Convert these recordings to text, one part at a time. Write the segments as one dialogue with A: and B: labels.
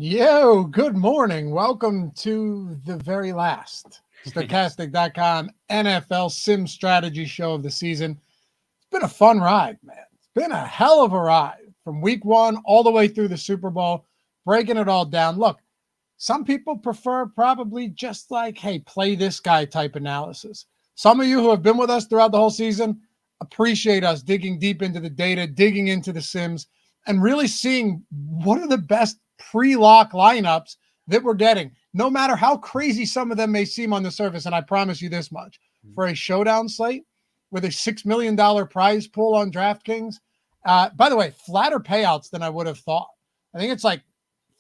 A: Yo, good morning. Welcome to the very last Stokastic.com NFL Sim Strategy Show of the season. It's been a fun ride, man. It's been a hell of a ride from week one all the way through the Super Bowl, breaking it all down. Look, some people prefer probably just like, hey, play this guy type analysis. Some of you who have been with us throughout the whole season appreciate us digging deep into the data, digging into the sims, and really seeing what are the best pre-lock lineups that we're getting, no matter how crazy some of them may seem on the surface. And I promise you this much, for a showdown slate with a $6 million prize pool on DraftKings, by the way, flatter payouts than I would have thought. I think it's like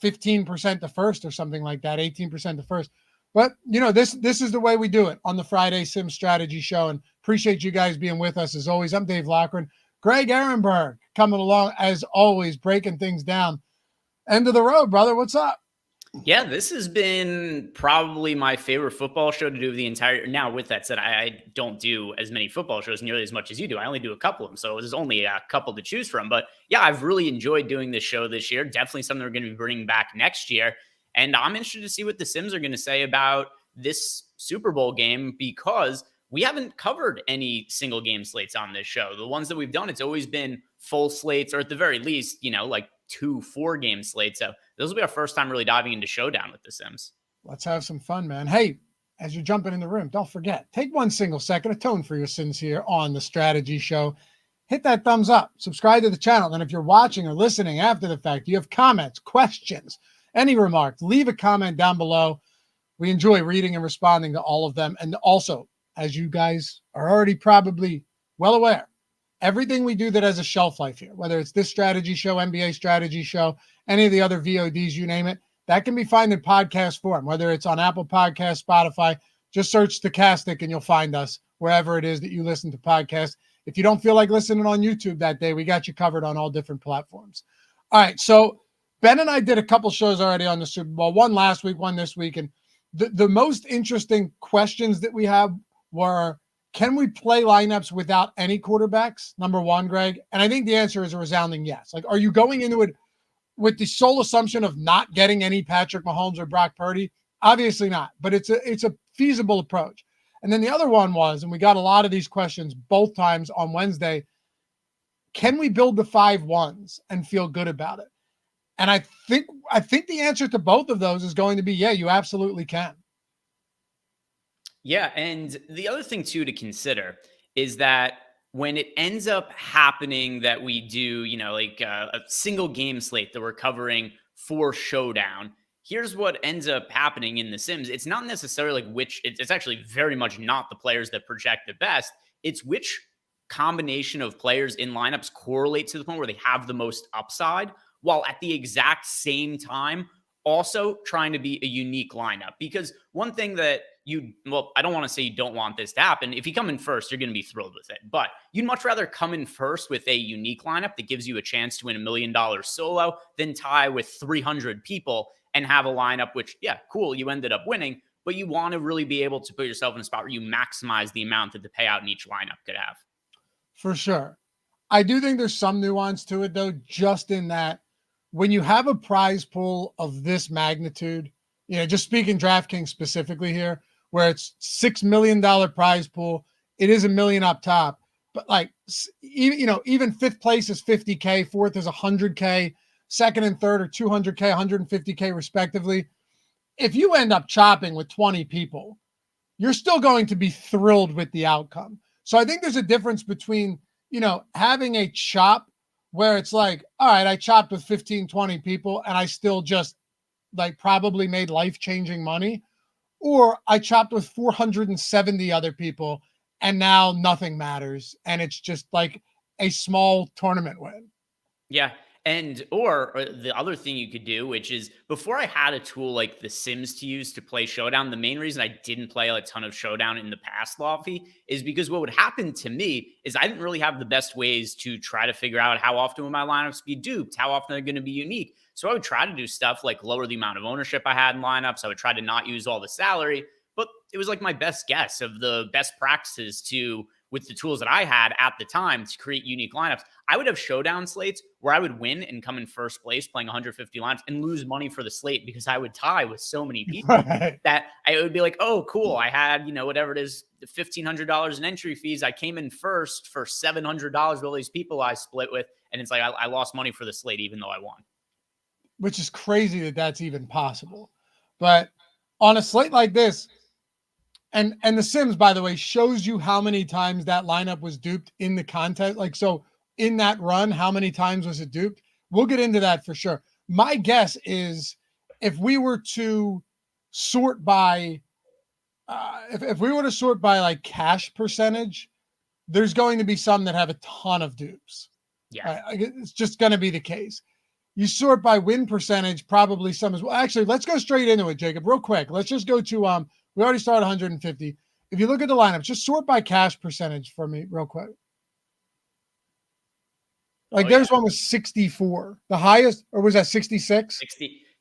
A: 15% to first or something like that, 18% to first. But, you know, this is the way we do it on the Friday Sim Strategy Show, and appreciate you guys being with us as always. I'm Dave Loughran. Greg Ehrenberg coming along as always, breaking things down. End of the road, brother. What's up?
B: Yeah, this has been probably my favorite football show to do the entire. Now, with that said, I don't do as many football shows nearly as much as you do. I only do a couple of them, so there's only a couple to choose from. But yeah, I've really enjoyed doing this show this year. Definitely something we're going to be bringing back next year. And I'm interested to see what the Sims are going to say about this Super Bowl game, because we haven't covered any single game slates on this show. The ones that we've done, it's always been full slates, or at the very least, you know, like 2 4-game slates. So this will be our first time really diving into Showdown with the Sims.
A: Let's have some fun, man. Hey, as you're jumping in the room, don't forget, take 1 single second, atone for your sins here on the Strategy Show. Hit that thumbs up, subscribe to the channel. And if you're watching or listening after the fact, you have comments, questions, any remarks, leave a comment down below. We enjoy reading and responding to all of them. And also, as you guys are already probably well aware, everything we do that has a shelf life here, whether it's this strategy show, NBA strategy show, any of the other VODs, you name it, that can be found in podcast form, whether it's on Apple Podcasts, Spotify. Just search Stokastic and you'll find us wherever it is that you listen to podcasts. If you don't feel like listening on YouTube that day, we got you covered on all different platforms. All right, so Ben and I did a couple shows already on the Super Bowl, one last week, one this week, and the most interesting questions that we have were, can we play lineups without any quarterbacks? Number one, Greg. And I think the answer is a resounding yes. Like, are you going into it with the sole assumption of not getting any Patrick Mahomes or Brock Purdy? Obviously not, but it's a feasible approach. And then the other one was, and we got a lot of these questions both times on Wednesday, can we build the 5-1s and feel good about it? And I think the answer to both of those is going to be, yeah, you absolutely can.
B: Yeah, and the other thing, too, to consider is that when it ends up happening that we do, you know, like a single game slate that we're covering for Showdown, here's what ends up happening in the Sims. It's not necessarily like it's actually very much not the players that project the best. It's which combination of players in lineups correlate to the point where they have the most upside, while at the exact same time also trying to be a unique lineup. Because one thing that I don't want to say you don't want this to happen. If you come in first, you're going to be thrilled with it. But you'd much rather come in first with a unique lineup that gives you a chance to win $1 million solo than tie with 300 people and have a lineup which, yeah, cool, you ended up winning, but you want to really be able to put yourself in a spot where you maximize the amount that the payout in each lineup could have.
A: For sure. I do think there's some nuance to it, though, just in that when you have a prize pool of this magnitude, you know, just speaking DraftKings specifically here, where it's $6 million prize pool, it is $1 million up top, but like, even fifth place is $50K, fourth is $100K, second and third are $200K, $150K respectively. If you end up chopping with 20 people, you're still going to be thrilled with the outcome. So I think there's a difference between, you know, having a chop where it's like, all right, I chopped with 15, 20 people and I still just like probably made life-changing money, or I chopped with 470 other people and now nothing matters. And it's just like a small tournament win.
B: Yeah. Or the other thing you could do, which is before I had a tool like the Sims to use to play Showdown, the main reason I didn't play a ton of Showdown in the past, Lofty, is because what would happen to me is I didn't really have the best ways to try to figure out how often will my lineups be duped, how often they're going to be unique. So I would try to do stuff like lower the amount of ownership I had in lineups. I would try to not use all the salary, but it was like my best guess of the best practices to with the tools that I had at the time to create unique lineups, I would have showdown slates where I would win and come in first place playing 150 lineups and lose money for the slate because I would tie with so many people that I would be like, oh, cool. I had, whatever it is, $1,500 in entry fees. I came in first for $700 with all these people I split with. And it's like, I lost money for the slate, even though I won.
A: Which is crazy that that's even possible. But on a slate like this, and the Sims, by the way, shows you how many times that lineup was duped in the contest. Like, so in that run, how many times was it duped? We'll get into that for sure. My guess is if we were to sort by, if we were to sort by like cash percentage, there's going to be some that have a ton of dupes.
B: Yeah.
A: It's just going to be the case. You sort by win percentage, probably some as well. Actually, let's go straight into it, Jacob, real quick. Let's just go to, we already started 150. If you look at the lineup, just sort by cash percentage for me real quick. Like there's one with 64. The highest, or was that 66?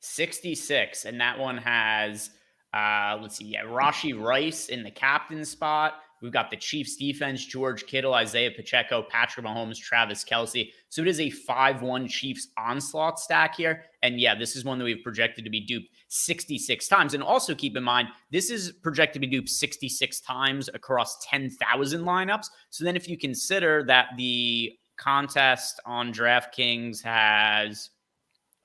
B: 66. And that one has, let's see, Rashee Rice in the captain spot. We've got the Chiefs defense, George Kittle, Isaiah Pacheco, Patrick Mahomes, Travis Kelce. So it is a 5-1 Chiefs onslaught stack here. And yeah, this is one that we've projected to be duped 66 times. And also keep in mind, this is projected to be duped 66 times across 10,000 lineups. So then if you consider that the contest on DraftKings has,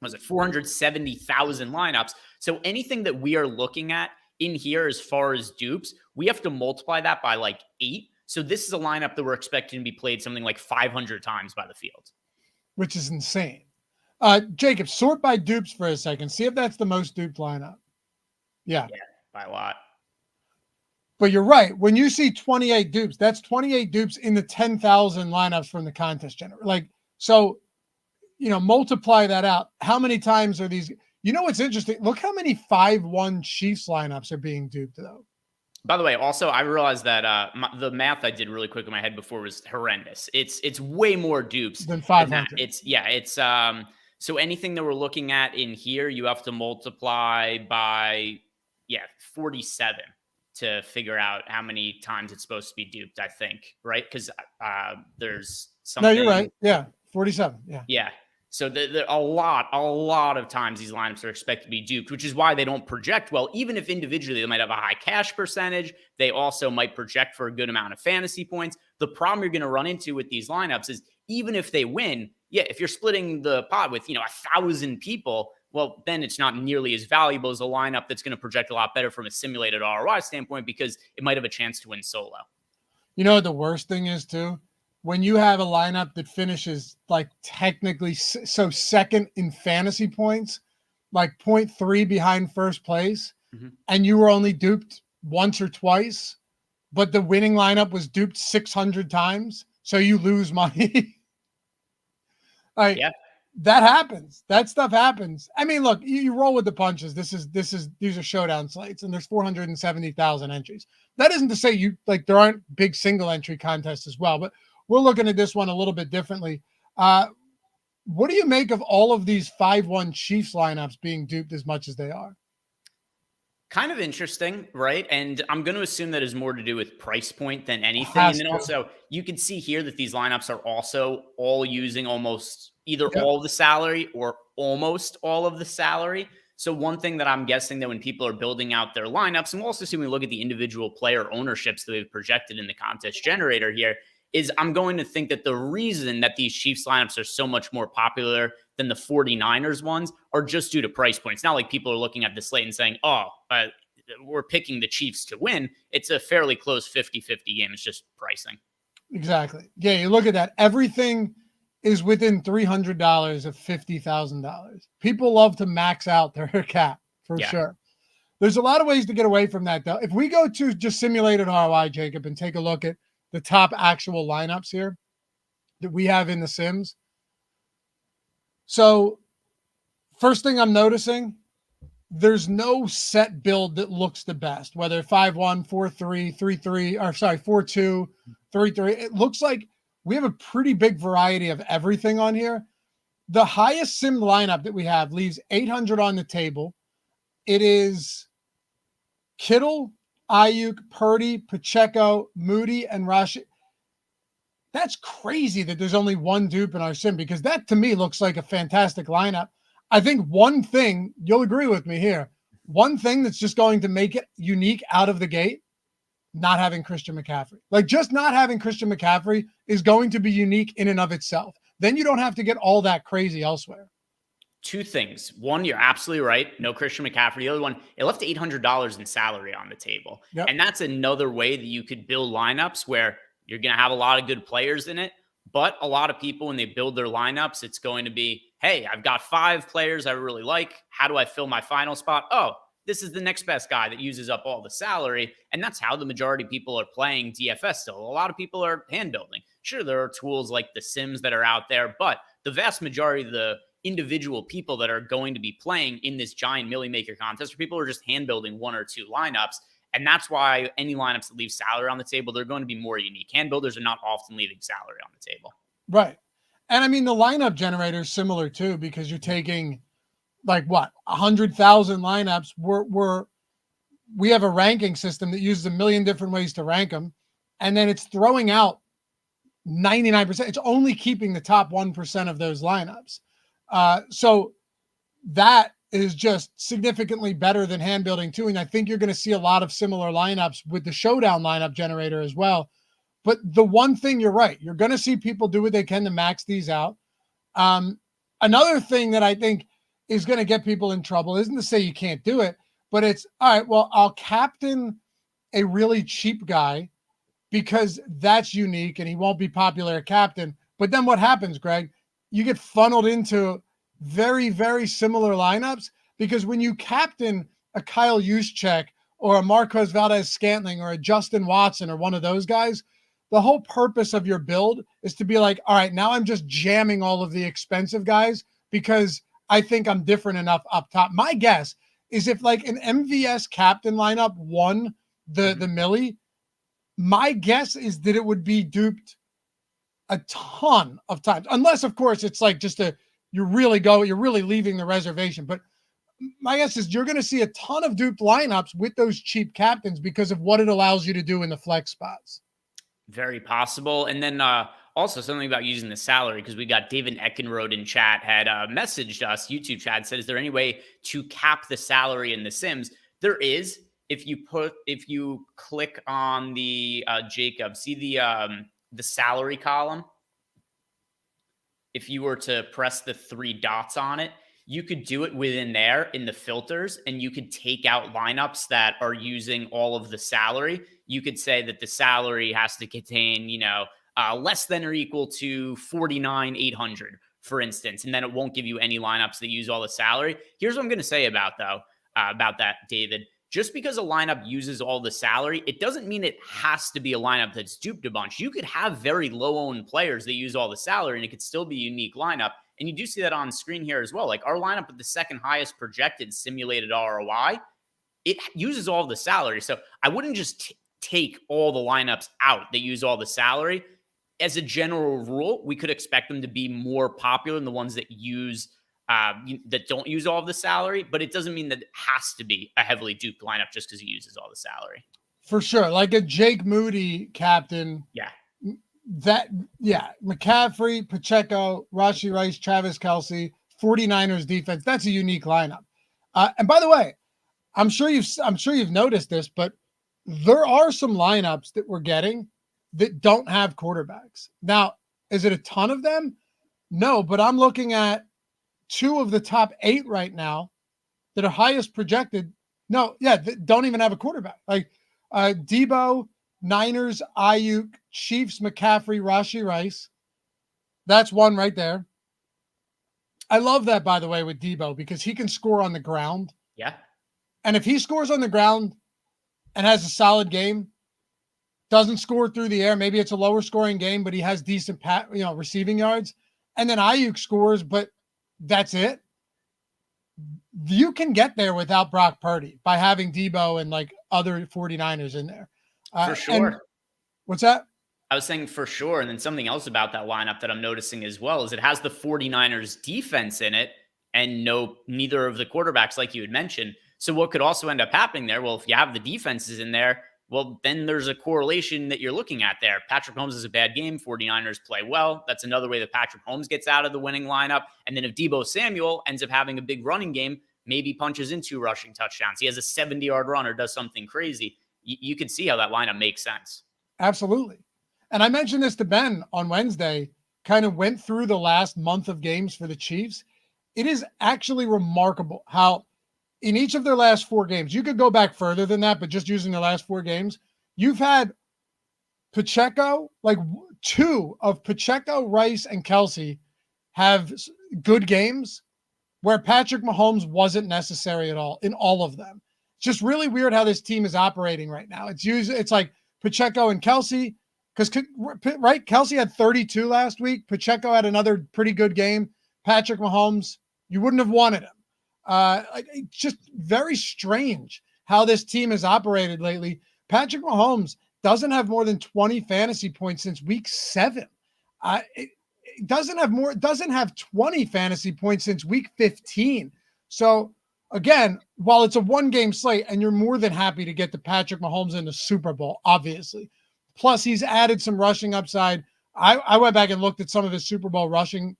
B: 470,000 lineups. So anything that we are looking at in here as far as dupes, we have to multiply that by like 8. So this is a lineup that we're expecting to be played something like 500 times by the field.
A: Which is insane. Jacob, sort by dupes for a second. See if that's the most duped lineup. Yeah,
B: by a lot.
A: But you're right. When you see 28 dupes, that's 28 dupes in the 10,000 lineups from the contest generator. Like, so, multiply that out. How many times are these? What's interesting? Look how many 5-1 Chiefs lineups are being duped, though.
B: By the way, also, I realized that the math I did really quick in my head before was horrendous. It's way more dupes
A: than 500.
B: So anything that we're looking at in here, you have to multiply by 47 to figure out how many times it's supposed to be duped, I think, right? Because there's something.
A: No, you're right. Yeah, 47. Yeah.
B: Yeah. So a lot of times these lineups are expected to be duped, which is why they don't project well. Even if individually they might have a high cash percentage, they also might project for a good amount of fantasy points. The problem you're going to run into with these lineups is even if they win, if you're splitting the pot with 1,000 people, well, then it's not nearly as valuable as a lineup that's going to project a lot better from a simulated ROI standpoint because it might have a chance to win solo.
A: You know what the worst thing is too? When you have a lineup that finishes like technically so second in fantasy points, like 0.3 behind first place, and you were only duped once or twice, but the winning lineup was duped 600 times, so you lose money. That happens. That stuff happens. I mean, look, you roll with the punches. These are showdown slates, and there's 470,000 entries. That isn't to say there aren't big single entry contests as well, but we're looking at this one a little bit differently. What do you make of all of these 5-1 Chiefs lineups being duped as much as they are?
B: Kind of interesting, right? And I'm going to assume that is more to do with price point than anything. And then also, you can see here that these lineups are also all using almost either all of the salary or almost all of the salary. So one thing that I'm guessing that when people are building out their lineups, and we'll also see when we look at the individual player ownerships that we've projected in the contest generator here, is I'm going to think that the reason that these Chiefs lineups are so much more popular than the 49ers ones are just due to price points. It's not like people are looking at the slate and saying, we're picking the Chiefs to win. It's a fairly close 50-50 game. It's just pricing.
A: Exactly. Yeah, you look at that. Everything is within $300 of $50,000. People love to max out their cap for sure. There's a lot of ways to get away from that, though. If we go to just simulated ROI, Jacob, and take a look at the top actual lineups here that we have in the Sims. So first thing I'm noticing, there's no set build that looks the best, whether 5-1, 4-3, 3-3, or sorry, 4-2, 3-3. It looks like we have a pretty big variety of everything on here. The highest sim lineup that we have leaves 800 on the table. It is Kittle, Ayuk, Purdy, Pacheco, Moody, and Rashee. That's crazy that there's only one dupe in our sim, because that to me looks like a fantastic lineup. I think one thing, you'll agree with me here, one thing that's just going to make it unique out of the gate, not having Christian McCaffrey. Like, just not having Christian McCaffrey is going to be unique in and of itself. Then you don't have to get all that crazy elsewhere.
B: Two things. One, you're absolutely right. No Christian McCaffrey. The other one, it left $800 in salary on the table.
A: Yep.
B: And that's another way that you could build lineups where you're going to have a lot of good players in it. But a lot of people, when they build their lineups, it's going to be, hey, I've got 5 players I really like. How do I fill my final spot? Oh, this is the next best guy that uses up all the salary. And that's how the majority of people are playing DFS still. A lot of people are hand building. Sure, there are tools like the Sims that are out there, but the vast majority of the individual people that are going to be playing in this giant Millie Maker contest, or people are just hand building 1 or 2 lineups. And that's why any lineups that leave salary on the table, they're going to be more unique. Hand builders are not often leaving salary on the table.
A: Right. And I mean, the lineup generator is similar too, because you're taking like what, 100,000 lineups. We have a ranking system that uses a million different ways to rank them. And then it's throwing out 99%. It's only keeping the top 1% of those lineups. So that is just significantly better than hand building too. And I think you're going to see a lot of similar lineups with the Showdown lineup generator as well. But the one thing, you're right, you're going to see people do what they can to max these out. Another thing that I think is going to get people in trouble isn't to say you can't do it, but it's, all right, well, I'll captain a really cheap guy because that's unique and he won't be popular at captain. But then what happens, Greg? You get funneled into very, very similar lineups, because when you captain a Kyle Juszczyk or a Marquez Valdez-Scantling or a Justin Watson or one of those guys, the whole purpose of your build is to be like, all right, now I'm just jamming all of the expensive guys because I think I'm different enough up top. My guess is if like an MVS captain lineup won the Millie, my guess is that it would be duped a ton of times, unless of course it's like just you're really leaving the reservation. But my guess is you're going to see a ton of duped lineups with those cheap captains because of what it allows you to do in the flex spots.
B: Very possible. And then also something about using the salary, because we got David Eckenrode in chat had messaged us, YouTube chat, said, is there any way to cap the salary in the Sims? There is. If you click on the Jacob, see the salary column. If you were to press the 3 dots on it, you could do it within there in the filters, and you could take out lineups that are using all of the salary. You could say that the salary has to contain, less than or equal to 49,800, for instance, and then it won't give you any lineups that use all the salary. Here's what I'm going to say about that, David. Just because a lineup uses all the salary, it doesn't mean it has to be a lineup that's duped a bunch. You could have very low-owned players that use all the salary, and it could still be a unique lineup. And you do see that on screen here as well. Like our lineup with the second highest projected simulated ROI, it uses all the salary. So I wouldn't just take all the lineups out that use all the salary. As a general rule, we could expect them to be more popular than the ones that that don't use all of the salary, but it doesn't mean that it has to be a heavily duped lineup just because he uses all the salary.
A: For sure. Like a Jake Moody captain.
B: Yeah.
A: McCaffrey, Pacheco, Rashee Rice, Travis Kelce, 49ers defense. That's a unique lineup. And by the way, I'm sure you've noticed this, but there are some lineups that we're getting that don't have quarterbacks. Now, is it a ton of them? No, but I'm looking at 2 of the top 8 right now that are highest projected. That don't even have a quarterback. Like Debo, Niners, Ayuk, Chiefs, McCaffrey, Rashee Rice. That's one right there. I love that, by the way, with Debo, because he can score on the ground.
B: Yeah.
A: And if he scores on the ground and has a solid game, doesn't score through the air, maybe it's a lower scoring game, but he has decent receiving yards. And then Ayuk scores, but that's it. You can get there without Brock Purdy by having Debo and like other 49ers in there.
B: For sure.
A: What's that?
B: I was saying for sure. And then something else about that lineup that I'm noticing as well is it has the 49ers defense in it and neither of the quarterbacks, like you had mentioned. So what could also end up happening there? Well, if you have the defenses in there, well, then there's a correlation that you're looking at there. Patrick Mahomes is a bad game. 49ers play well. That's another way that Patrick Mahomes gets out of the winning lineup. And then if Deebo Samuel ends up having a big running game, maybe punches in 2 rushing touchdowns, he has a 70-yard run or does something crazy, you can see how that lineup makes sense.
A: Absolutely. And I mentioned this to Ben on Wednesday, kind of went through the last month of games for the Chiefs. It is actually remarkable how in each of their last 4 games, you could go back further than that, but just using the last 4 games, you've had Pacheco, like 2 of Pacheco, Rice, and Kelsey have good games where Patrick Mahomes wasn't necessary at all in all of them. It's just really weird how this team is operating right now. It's like Pacheco and Kelsey, because, right, Kelsey had 32 last week. Pacheco had another pretty good game. Patrick Mahomes, you wouldn't have wanted him. It's just very strange how this team has operated lately. Patrick Mahomes doesn't have more than 20 fantasy points since week 7. It doesn't have 20 fantasy points since week 15. So again, while it's a 1-game slate and you're more than happy to get the Patrick Mahomes in the Super Bowl, obviously, plus he's added some rushing upside. I went back and looked at some of his Super Bowl rushing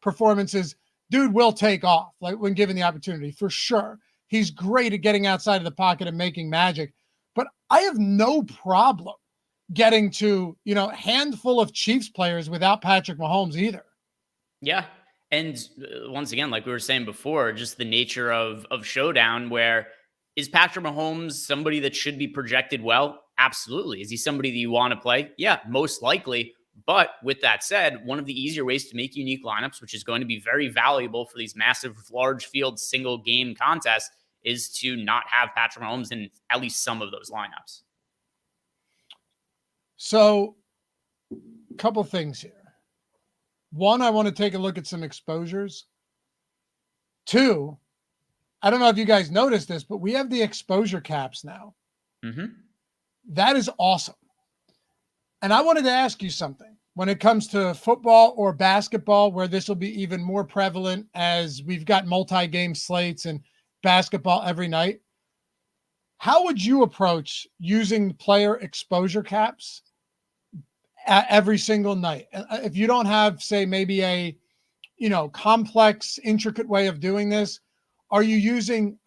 A: performances. Dude will take off, like, when given the opportunity, for sure. He's great at getting outside of the pocket and making magic. But I have no problem getting to, a handful of Chiefs players without Patrick Mahomes either.
B: Yeah. And once again, like we were saying before, just the nature of Showdown, where is Patrick Mahomes somebody that should be projected well? Absolutely. Is he somebody that you want to play? Yeah, most likely. But with that said, one of the easier ways to make unique lineups, which is going to be very valuable for these massive, large field, single game contests, is to not have Patrick Mahomes in at least some of those lineups.
A: So, a couple things here. 1, I want to take a look at some exposures. 2, I don't know if you guys noticed this, but we have the exposure caps now.
B: Mm-hmm.
A: That is awesome. And I wanted to ask you something when it comes to football or basketball, where this will be even more prevalent as we've got multi-game slates and basketball every night. How would you approach using player exposure caps every single night? If you don't have, say, maybe a, complex, intricate way of doing this, are you using,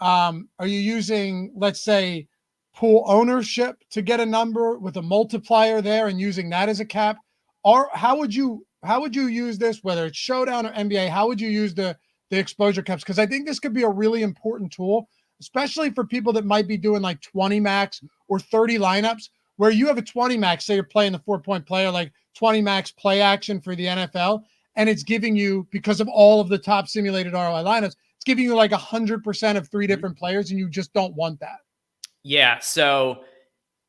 A: let's say, pool ownership to get a number with a multiplier there and using that as a cap? Or how would you use this, whether it's Showdown or NBA? How would you use the exposure caps? Because I think this could be a really important tool, especially for people that might be doing like 20 max or 30 lineups, where you have a 20 max, say you're playing the 4-point player, like 20 max play action for the NFL, and it's giving you, because of all of the top simulated ROI lineups, it's giving you like 100% of 3 different players, and you just don't want that.
B: Yeah, so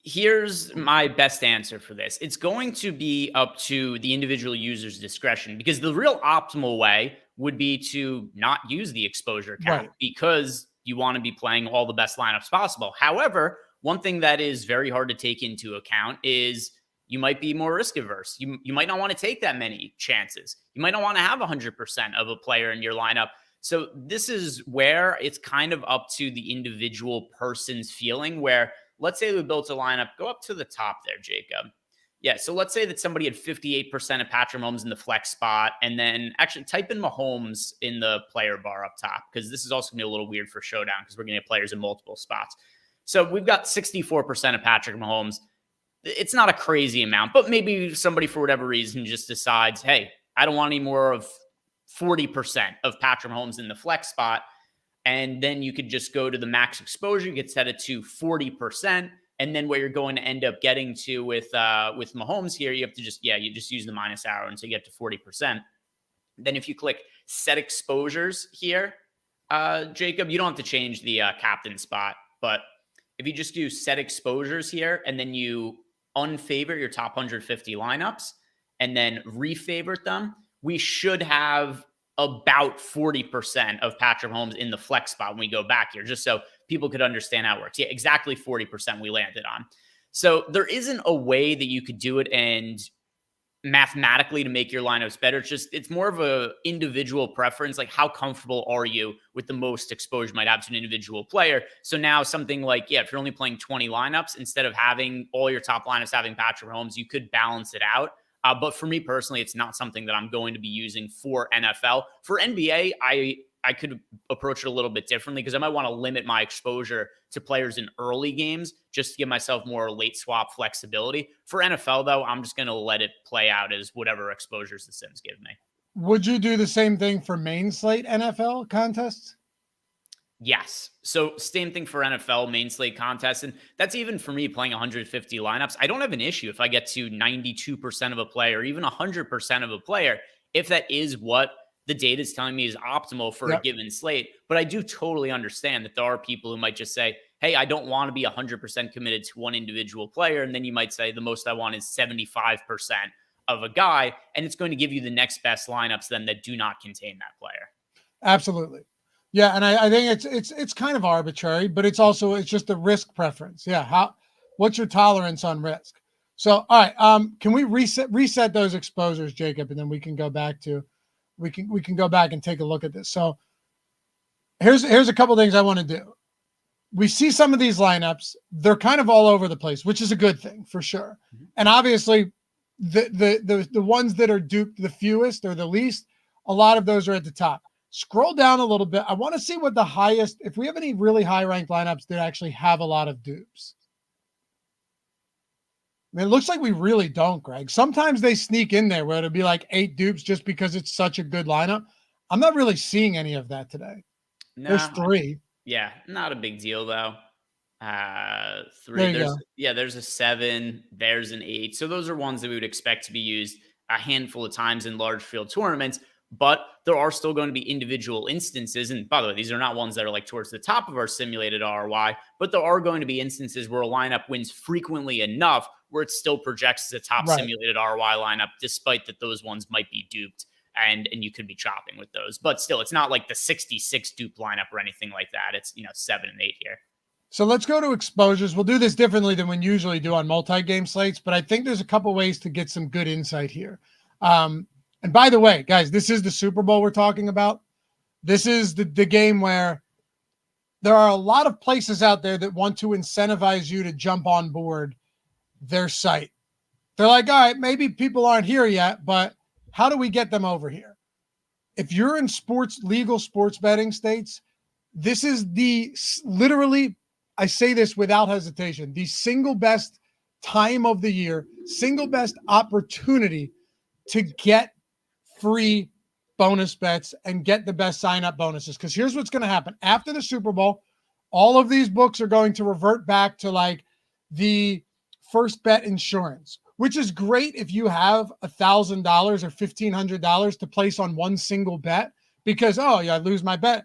B: here's my best answer for this. It's going to be up to the individual user's discretion, because the real optimal way would be to not use the exposure cap, right, because you want to be playing all the best lineups possible. However, one thing that is very hard to take into account is you might be more risk averse. You might not want to take that many chances. You might not want to have 100% of a player in your lineup. So this is where it's kind of up to the individual person's feeling, where let's say we built a lineup, go up to the top there, Jacob. Yeah, so let's say that somebody had 58% of Patrick Mahomes in the flex spot, and then actually type in Mahomes in the player bar up top, because this is also going to be a little weird for Showdown because we're going to have players in multiple spots. So we've got 64% of Patrick Mahomes. It's not a crazy amount, but maybe somebody for whatever reason just decides, hey, I don't want any more of 40% of Patrick Mahomes in the flex spot. And then you could just go to the max exposure, get set it to 40%. And then where you're going to end up getting to with Mahomes here, you have to just use the minus arrow until you get to 40%. Then if you click set exposures here, Jacob, you don't have to change the captain spot, but if you just do set exposures here and then you unfavorite your top 150 lineups and then refavorite them, we should have about 40% of Patrick Mahomes in the flex spot when we go back here, just so people could understand how it works. Yeah, exactly 40% we landed on. So there isn't a way that you could do it and mathematically to make your lineups better. It's more of a individual preference. Like, how comfortable are you with the most exposure you might have to an individual player? So now something like, if you're only playing 20 lineups, instead of having all your top lineups having Patrick Mahomes, you could balance it out. But for me personally, it's not something that I'm going to be using for NFL. For NBA, I could approach it a little bit differently, because I might want to limit my exposure to players in early games just to give myself more late swap flexibility. For NFL, though, I'm just going to let it play out as whatever exposures the Sims give me.
A: Would you do the same thing for main slate NFL contests?
B: Yes. So same thing for NFL main slate contests. And that's even for me playing 150 lineups. I don't have an issue if I get to 92% of a player, or even 100% of a player, if that is what the data is telling me is optimal for a given slate. But I do totally understand that there are people who might just say, hey, I don't want to be 100% committed to one individual player. And then you might say the most I want is 75% of a guy. And it's going to give you the next best lineups then that do not contain that player.
A: Absolutely. Yeah. And I think it's kind of arbitrary, but it's just a risk preference. Yeah. What's your tolerance on risk? So, all right. Can we reset those exposures, Jacob? And then we can go back to, we can go back and take a look at this. So here's a couple things I want to do. We see some of these lineups, they're kind of all over the place, which is a good thing for sure. And obviously the ones that are duped the fewest or the least, a lot of those are at the top. Scroll down a little bit. I want to see what the highest, if we have any really high ranked lineups that actually have a lot of dupes. I mean, it looks like we really don't, Greg. Sometimes they sneak in there where it'll be like 8 dupes just because it's such a good lineup. I'm not really seeing any of that today. No, there's 3.
B: Yeah, not a big deal though. 3. There's a 7. There's an 8. So those are ones that we would expect to be used a handful of times in large field tournaments. But there are still going to be individual instances. And by the way, these are not ones that are like towards the top of our simulated ROI, but there are going to be instances where a lineup wins frequently enough where it still projects as a top simulated ROI lineup, despite that those ones might be duped and you could be chopping with those. But still, it's not like the 66 dupe lineup or anything like that. It's, 7 and 8 here.
A: So let's go to exposures. We'll do this differently than we usually do on multi-game slates, but I think there's a couple ways to get some good insight here. And by the way, guys, this is the Super Bowl we're talking about. This is the game where there are a lot of places out there that want to incentivize you to jump on board their site. They're like, all right, maybe people aren't here yet, but how do we get them over here? If you're in legal sports betting states, this is literally, I say this without hesitation, the single best time of the year, single best opportunity to get free bonus bets and get the best sign-up bonuses. Because here's what's going to happen. After the Super Bowl, all of these books are going to revert back to like the first bet insurance, which is great if you have $1,000 or $1,500 to place on one single bet because, I lose my bet,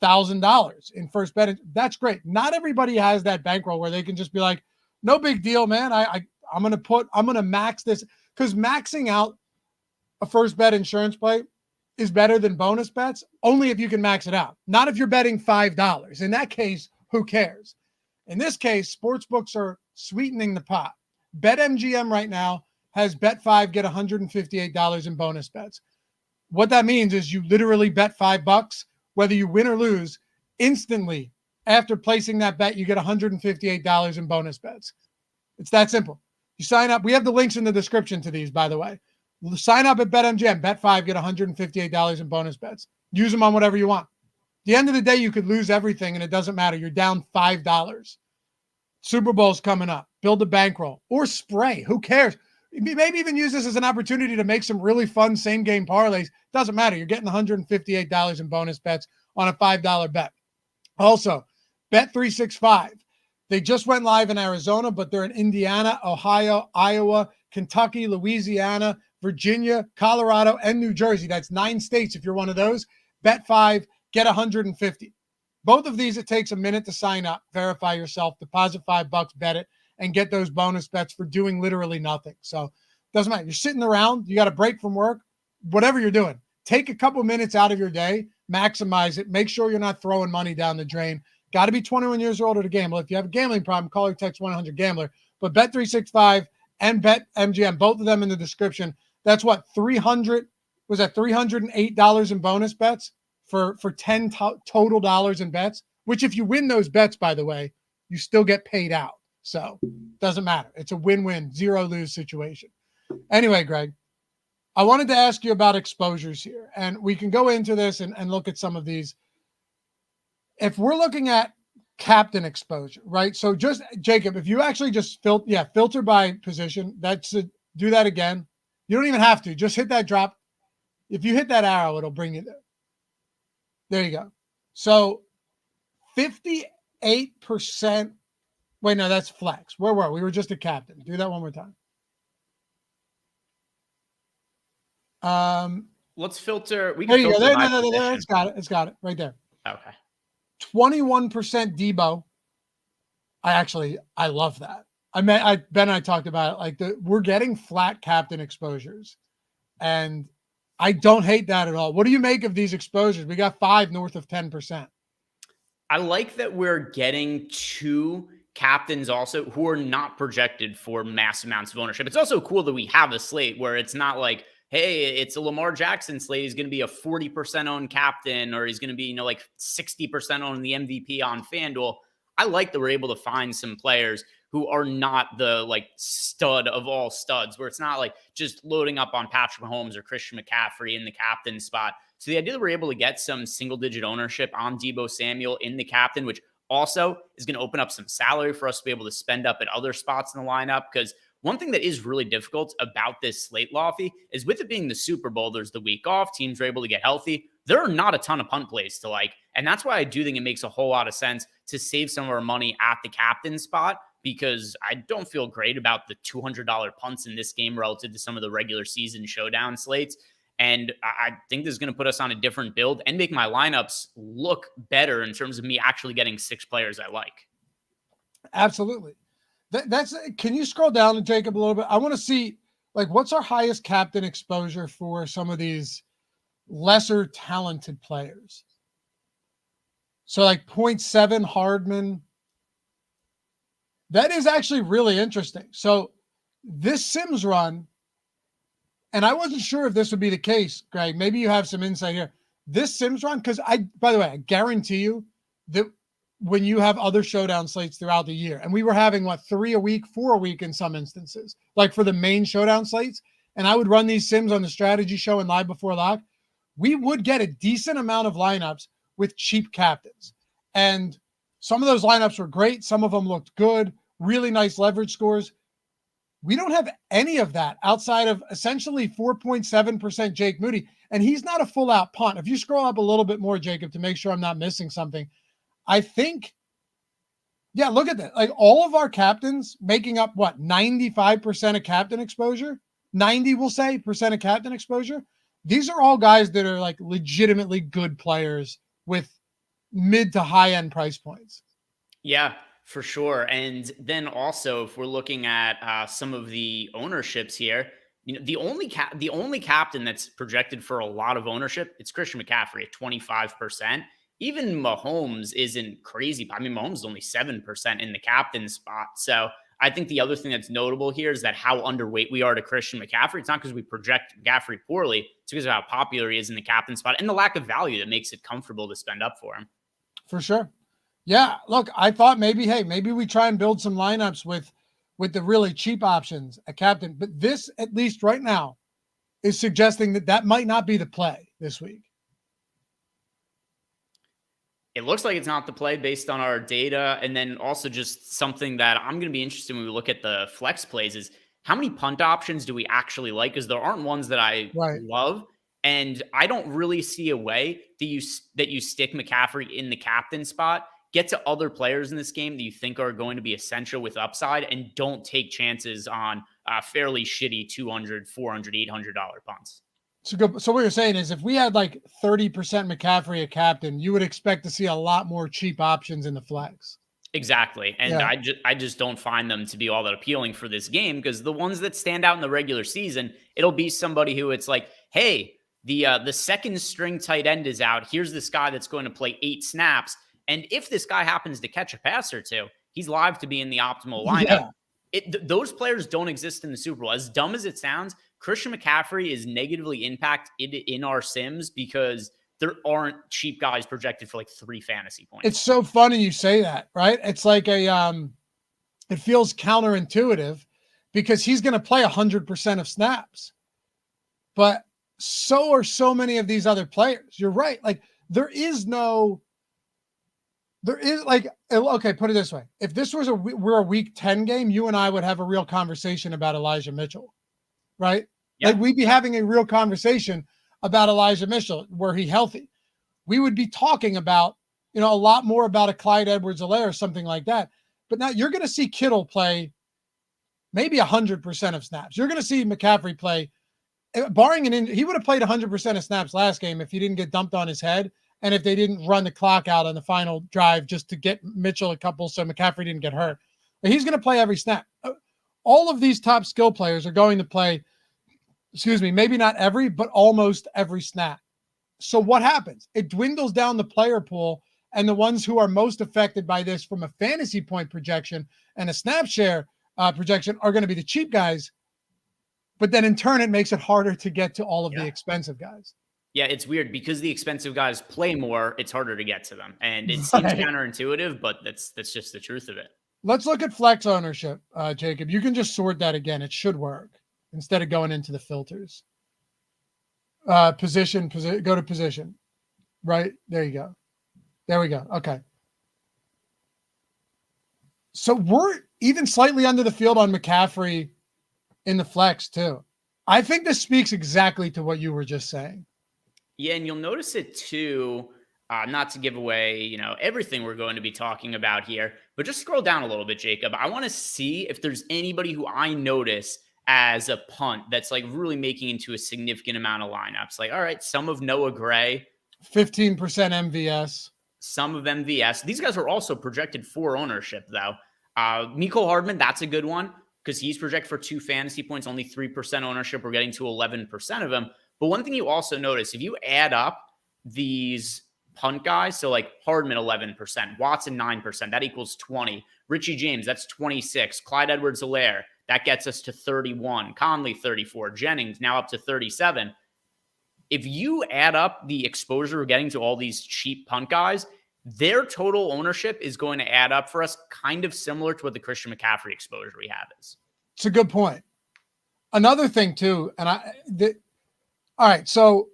A: $1,000 in first bet. That's great. Not everybody has that bankroll where they can just be like, no big deal, man. I'm going to max this, because maxing out a first bet insurance play is better than bonus bets only if you can max it out. Not if you're betting $5. In that case, who cares? In this case, sportsbooks are sweetening the pot. BetMGM right now has bet 5, get $158 in bonus bets. What that means is you literally bet $5, whether you win or lose, instantly after placing that bet, you get $158 in bonus bets. It's that simple. You sign up. We have the links in the description to these, by the way. Sign up at BetMGM, bet 5, get $158 in bonus bets. Use them on whatever you want. At the end of the day, you could lose everything and it doesn't matter. You're down $5. Super Bowl's coming up. Build a bankroll or spray. Who cares? Maybe even use this as an opportunity to make some really fun same game parlays. Doesn't matter. You're getting $158 in bonus bets on a $5 bet. Also, Bet365. They just went live in Arizona, but they're in Indiana, Ohio, Iowa, Kentucky, Louisiana, Virginia, Colorado, and New Jersey. That's 9 states. If you're one of those, bet 5, get 150. Both of these, it takes a minute to sign up, verify yourself, deposit $5, bet it, and get those bonus bets for doing literally nothing. So doesn't matter. You're sitting around, you got a break from work, whatever you're doing, take a couple minutes out of your day, maximize it. Make sure you're not throwing money down the drain. Got to be 21 years or older to gamble. If you have a gambling problem, call or text 100-GAMBLER. But Bet365 and BetMGM, both of them in the description. That's what, 300, was that $308 in bonus bets for 10 total dollars in bets, which if you win those bets, by the way, you still get paid out. So doesn't matter. It's a win-win, zero lose situation. Anyway, Greg, I wanted to ask you about exposures here, and we can go into this and look at some of these. If we're looking at captain exposure, right? So just, Jacob, if you actually just filter by position, do that again. You don't even have to. Just hit that drop. If you hit that arrow, it'll bring you there. There you go. So 58%. Wait, no, that's flex. Where were we? We were just a captain. Do that one more time.
B: Let's filter.
A: There you go. There, no, it's got it. It's got it right there.
B: Okay.
A: 21% Debo. I love that. Ben and I talked about it. Like we're getting flat captain exposures, and I don't hate that at all. What do you make of these exposures? We got 5 north of 10%.
B: I like that we're getting 2 captains also who are not projected for mass amounts of ownership. It's also cool that we have a slate where it's not like, hey, it's a Lamar Jackson slate. He's going to be a 40% owned captain, or he's going to be, like 60% owned the MVP on FanDuel. I like that we're able to find some players who are not the stud of all studs, where it's not like just loading up on Patrick Mahomes or Christian McCaffrey in the captain spot. So the idea that we're able to get some single digit ownership on Deebo Samuel in the captain, which also is going to open up some salary for us to be able to spend up at other spots in the lineup. Because one thing that is really difficult about this slate, Lofty, is with it being the Super Bowl, there's the week off, teams are able to get healthy. There are not a ton of punt plays to like. And that's why I do think it makes a whole lot of sense to save some of our money at the captain spot, because I don't feel great about the $200 punts in this game relative to some of the regular season showdown slates. And I think this is going to put us on a different build and make my lineups look better in terms of me actually getting 6 players I like.
A: Absolutely. Can you scroll down to Jacob a little bit? I want to see what's our highest captain exposure for some of these lesser talented players. So 0.7 Hardman. That is actually really interesting. So this Sims run, and I wasn't sure if this would be the case, Greg. Maybe you have some insight here. This Sims run, because by the way, I guarantee you that when you have other showdown slates throughout the year, and we were having 3 a week, 4 a week in some instances, for the main showdown slates, and I would run these Sims on the strategy show and live before lock, we would get a decent amount of lineups with cheap captains. And some of those lineups were great. Some of them looked good, really nice leverage scores. We don't have any of that outside of essentially 4.7% Jake Moody. And he's not a full out punt. If you scroll up a little bit more, Jacob, to make sure I'm not missing something, I think, look at that. All of our captains making up 95% of captain exposure, 90 we'll say percent of captain exposure. These are all guys that are legitimately good players with mid to high end price points.
B: Yeah, for sure. And then also, if we're looking at some of the ownerships here, the only captain that's projected for a lot of ownership, it's Christian McCaffrey at 25%. Even Mahomes isn't crazy. I mean, Mahomes is only 7% in the captain spot. So I think the other thing that's notable here is that how underweight we are to Christian McCaffrey. It's not because we project McCaffrey poorly. It's because of how popular he is in the captain spot and the lack of value that makes it comfortable to spend up for him.
A: For sure. Yeah, look, I thought maybe we try and build some lineups with the really cheap options, a captain. But this, at least right now, is suggesting that might not be the play this week.
B: It looks like it's not the play based on our data. And then also just something that I'm going to be interested when we look at the flex plays is how many punt options do we actually like? Because there aren't ones that I love. And I don't really see a way that you stick McCaffrey in the captain spot, get to other players in this game that you think are going to be essential with upside, and don't take chances on fairly shitty $200, $400, $800 punts.
A: So what you're saying is if we had 30% McCaffrey a captain, you would expect to see a lot more cheap options in the flex.
B: Exactly. And I just don't find them to be all that appealing for this game, because the ones that stand out in the regular season, it'll be somebody who it's hey, the second string tight end is out. Here's this guy that's going to play 8 snaps. And if this guy happens to catch a pass or two, he's live to be in the optimal lineup. those players don't exist in the Super Bowl. As dumb as it sounds, Christian McCaffrey is negatively impacted in our sims because there aren't cheap guys projected for like 3 fantasy points.
A: It's so funny you say that, right? It's like it feels counterintuitive because he's going to play 100% of snaps, but so are so many of these other players. You're right. Like okay, put it this way. If this was we're a week 10 game, you and I would have a real conversation about Elijah Mitchell, right? Yeah. Like we'd be having a real conversation about Elijah Mitchell, were he healthy. We would be talking about, a lot more about a Clyde Edwards-Helaire or something like that. But now you're going to see Kittle play maybe 100% of snaps. You're going to see McCaffrey play, barring an injury. He would have played 100% of snaps last game if he didn't get dumped on his head and if they didn't run the clock out on the final drive just to get Mitchell a couple so McCaffrey didn't get hurt. But he's going to play every snap. All of these top skill players are going to play, maybe not every, but almost every snap. So what happens? It dwindles down the player pool, and the ones who are most affected by this from a fantasy point projection and a snap share projection are going to be the cheap guys. But then in turn, it makes it harder to get to all of the expensive guys.
B: Yeah, it's weird because the expensive guys play more. It's harder to get to them. And it seems counterintuitive, but that's just the truth of it.
A: Let's look at flex ownership, Jacob. You can just sort that again. It should work instead of going into the filters. Position, go to position. Right? There you go. There we go. Okay. So we're even slightly under the field on McCaffrey in the flex too. I think this speaks exactly to what you were just saying.
B: Yeah, and you'll notice it too, not to give away, everything we're going to be talking about here, but just scroll down a little bit, Jacob. I want to see if there's anybody who I notice as a punt that's like really making into a significant amount of lineups. Like, all right, some of Noah Gray.
A: 15% MVS.
B: Some of MVS. These guys are also projected for ownership, though. Mecole Hardman, that's a good one because he's projected for 2 fantasy points, only 3% ownership. We're getting to 11% of them. But one thing you also notice, if you add up these punt guys, so like Hardman, 11%, Watson, 9%, that equals 20. Richie James, that's 26. Clyde Edwards-Helaire, that gets us to 31. Conley, 34. Jennings, now up to 37. If you add up the exposure we're getting to all these cheap punt guys, their total ownership is going to add up for us kind of similar to what the Christian McCaffrey exposure we have is.
A: It's a good point. Another thing too, all right, so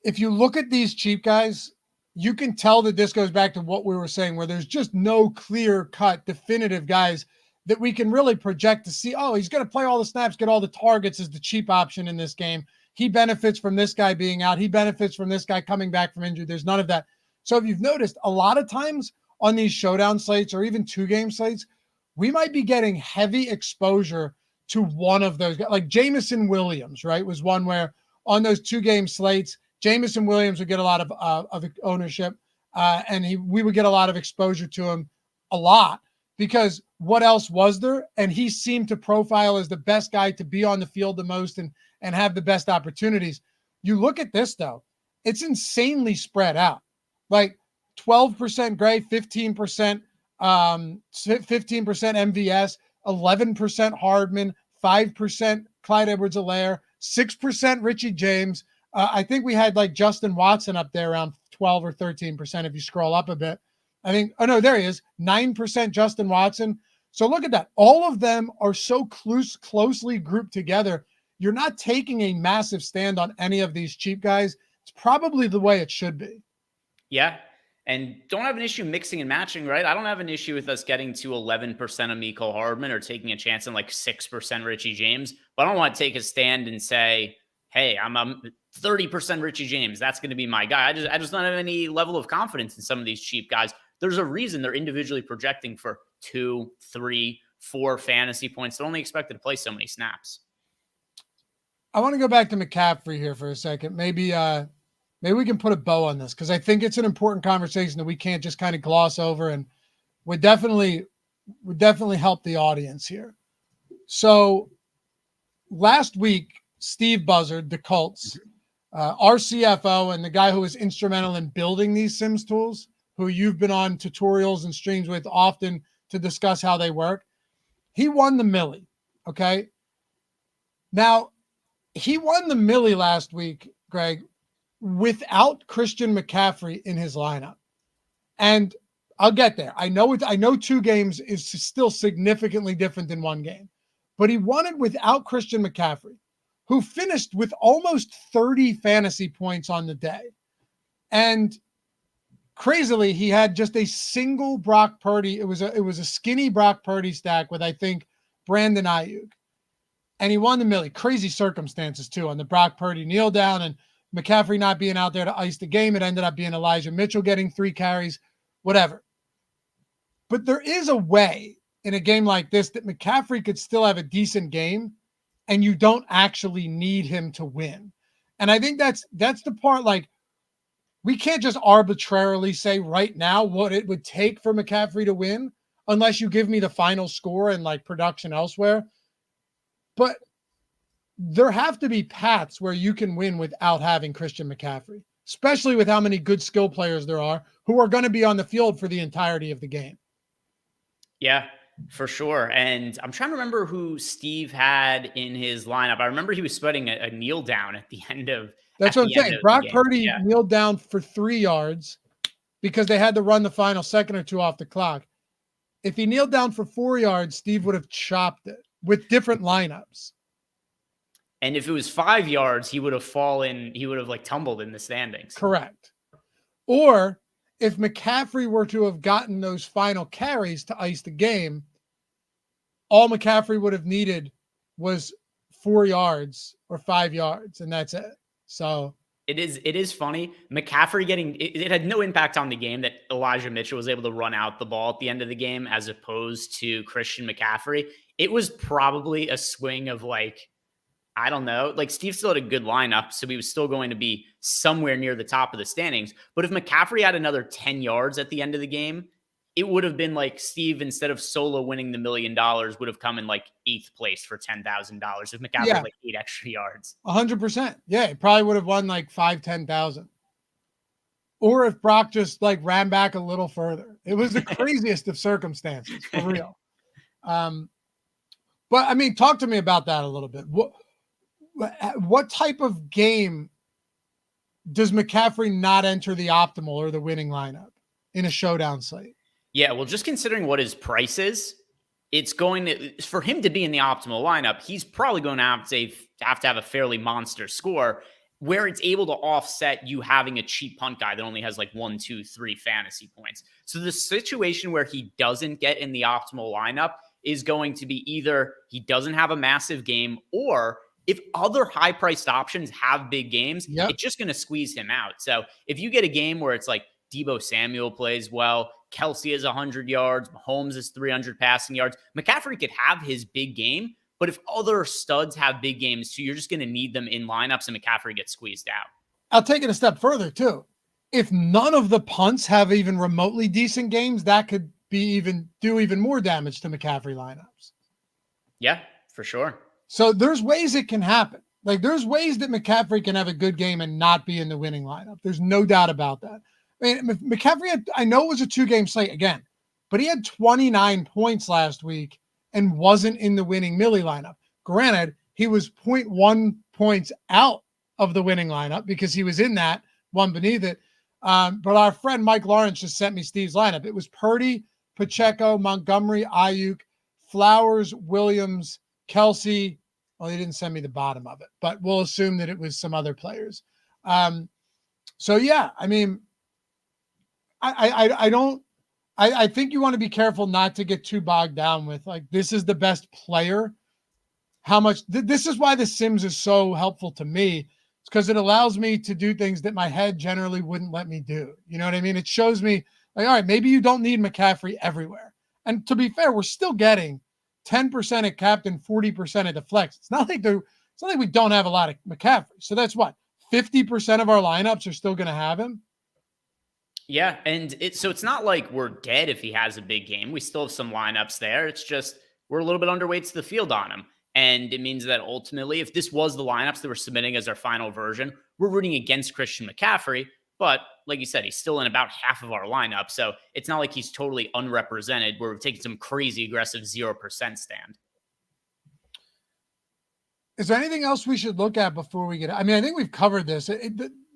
A: if you look at these cheap guys, you can tell that this goes back to what we were saying, where there's just no clear-cut, definitive guys that we can really project to see, he's going to play all the snaps, get all the targets as the cheap option in this game. He benefits from this guy being out. He benefits from this guy coming back from injury. There's none of that. So if you've noticed, a lot of times on these showdown slates or even 2-game slates, we might be getting heavy exposure to one of those guys. Like Jameson Williams, right, was one where on those 2-game slates, Jameson Williams would get a lot of ownership, and we would get a lot of exposure to him a lot because what else was there? And he seemed to profile as the best guy to be on the field the most and have the best opportunities. You look at this, though, it's insanely spread out. Like 12% Gray, 15%, 15% MVS, 11% Hardman, 5% Clyde Edwards-Helaire, 6% Richie James. I think we had like Justin Watson up there around 12 or 13% if you scroll up a bit. I think, there he is, 9% Justin Watson. So look at that. All of them are so closely grouped together. You're not taking a massive stand on any of these cheap guys. It's probably the way it should be.
B: Yeah. And don't have an issue mixing and matching, right? I don't have an issue with us getting to 11% of Mecole Hardman or taking a chance on like 6% Richie James. But I don't want to take a stand and say, hey, I'm 30% Richie James. That's going to be my guy. I just don't have any level of confidence in some of these cheap guys. There's a reason they're individually projecting for 2, 3, 4 fantasy points. They're only expected to play so many snaps.
A: I want to go back to McCaffrey here for a second. Maybe we can put a bow on this because I think it's an important conversation that we can't just kind of gloss over, and would definitely help the audience here. So last week, Steve Buzzard, the Colts, our CFO and the guy who was instrumental in building these Sims tools, who you've been on tutorials and streams with often to discuss how they work, he won the Millie. Okay. Now, he won the Millie last week, Greg, without Christian McCaffrey in his lineup. And I'll get there. I know 2 games is still significantly different than 1 game, but he won it without Christian McCaffrey, who finished with almost 30 fantasy points on the day. And crazily, he had just a single Brock Purdy. It was a skinny Brock Purdy stack with, I think, Brandon Ayuk. And he won the Millie. Crazy circumstances, too, on the Brock Purdy kneel down and McCaffrey not being out there to ice the game. It ended up being Elijah Mitchell getting 3 carries, whatever. But there is a way in a game like this that McCaffrey could still have a decent game and you don't actually need him to win. And I think that's the part, like, we can't just arbitrarily say right now what it would take for McCaffrey to win unless you give me the final score and like production elsewhere. But there have to be paths where you can win without having Christian McCaffrey, especially with how many good skill players there are who are going to be on the field for the entirety of the game.
B: Yeah, for sure. And I'm trying to remember who Steve had in his lineup. I remember he was sweating a kneel down at the end of.
A: That's what I'm saying. Brock Purdy kneeled down for 3 yards because they had to run the final second or 2 off the clock. If he kneeled down for 4 yards, Steve would have chopped it with different lineups.
B: And if it was 5 yards, he would have fallen. He would have like tumbled in the standings.
A: Correct. Or if McCaffrey were to have gotten those final carries to ice the game, all McCaffrey would have needed was 4 yards or 5 yards, and that's it. So
B: it is funny. McCaffrey it had no impact on the game that Elijah Mitchell was able to run out the ball at the end of the game as opposed to Christian McCaffrey. It was probably a swing of like, I don't know, like Steve still had a good lineup, so he was still going to be somewhere near the top of the standings. But if McCaffrey had another 10 yards at the end of the game, it would have been like Steve, instead of solo winning the $1 million, would have come in like 8th place for $10,000 if McCaffrey had like 8 extra yards.
A: 100%. Yeah, he probably would have won like 5,000-10,000. Or if Brock just like ran back a little further. It was the craziest of circumstances, for real. But I mean, talk to me about that a little bit. What type of game does McCaffrey not enter the optimal or the winning lineup in a showdown slate?
B: Yeah, well, just considering what his price is, it's going to, for him to be in the optimal lineup, he's probably going to have to have a fairly monster score where it's able to offset you having a cheap punt guy that only has like 1, 2, 3 fantasy points. So the situation where he doesn't get in the optimal lineup is going to be either he doesn't have a massive game, or if other high-priced options have big games, it's just going to squeeze him out. So if you get a game where it's like Deebo Samuel plays well, Kelsey has 100 yards, Mahomes has 300 passing yards, McCaffrey could have his big game, but if other studs have big games too, you're just going to need them in lineups and McCaffrey gets squeezed out.
A: I'll take it a step further too. If none of the punts have even remotely decent games, that could be do even more damage to McCaffrey lineups.
B: Yeah, for sure.
A: So there's ways it can happen. Like there's ways that McCaffrey can have a good game and not be in the winning lineup. There's no doubt about that. I mean, McCaffrey I know it was a 2-game slate again, but he had 29 points last week and wasn't in the winning Millie lineup. Granted, he was 0.1 points out of the winning lineup because he was in that one beneath it. But our friend Mike Lawrence just sent me Steve's lineup. It was Purdy, Pacheco, Montgomery, Ayuk, Flowers, Williams, Kelsey. Well, he didn't send me the bottom of it, but we'll assume that it was some other players. So yeah, I mean, I think you want to be careful not to get too bogged down with like, this is the best player. How much, this is why the Sims is so helpful to me. It's because it allows me to do things that my head generally wouldn't let me do. You know what I mean? It shows me like, all right, maybe you don't need McCaffrey everywhere. And to be fair, we're still getting 10% at captain, 40% at the flex. It's not like we don't have a lot of McCaffrey. So that's what, 50% of our lineups are still going to have him.
B: Yeah, and so it's not like we're dead if he has a big game. We still have some lineups there. It's just we're a little bit underweight to the field on him. And it means that ultimately, if this was the lineups that we're submitting as our final version, we're rooting against Christian McCaffrey. But like you said, he's still in about half of our lineup. So it's not like he's totally unrepresented where we're taking some crazy aggressive 0% stand.
A: Is there anything else we should look at before we get? I mean, I think we've covered this.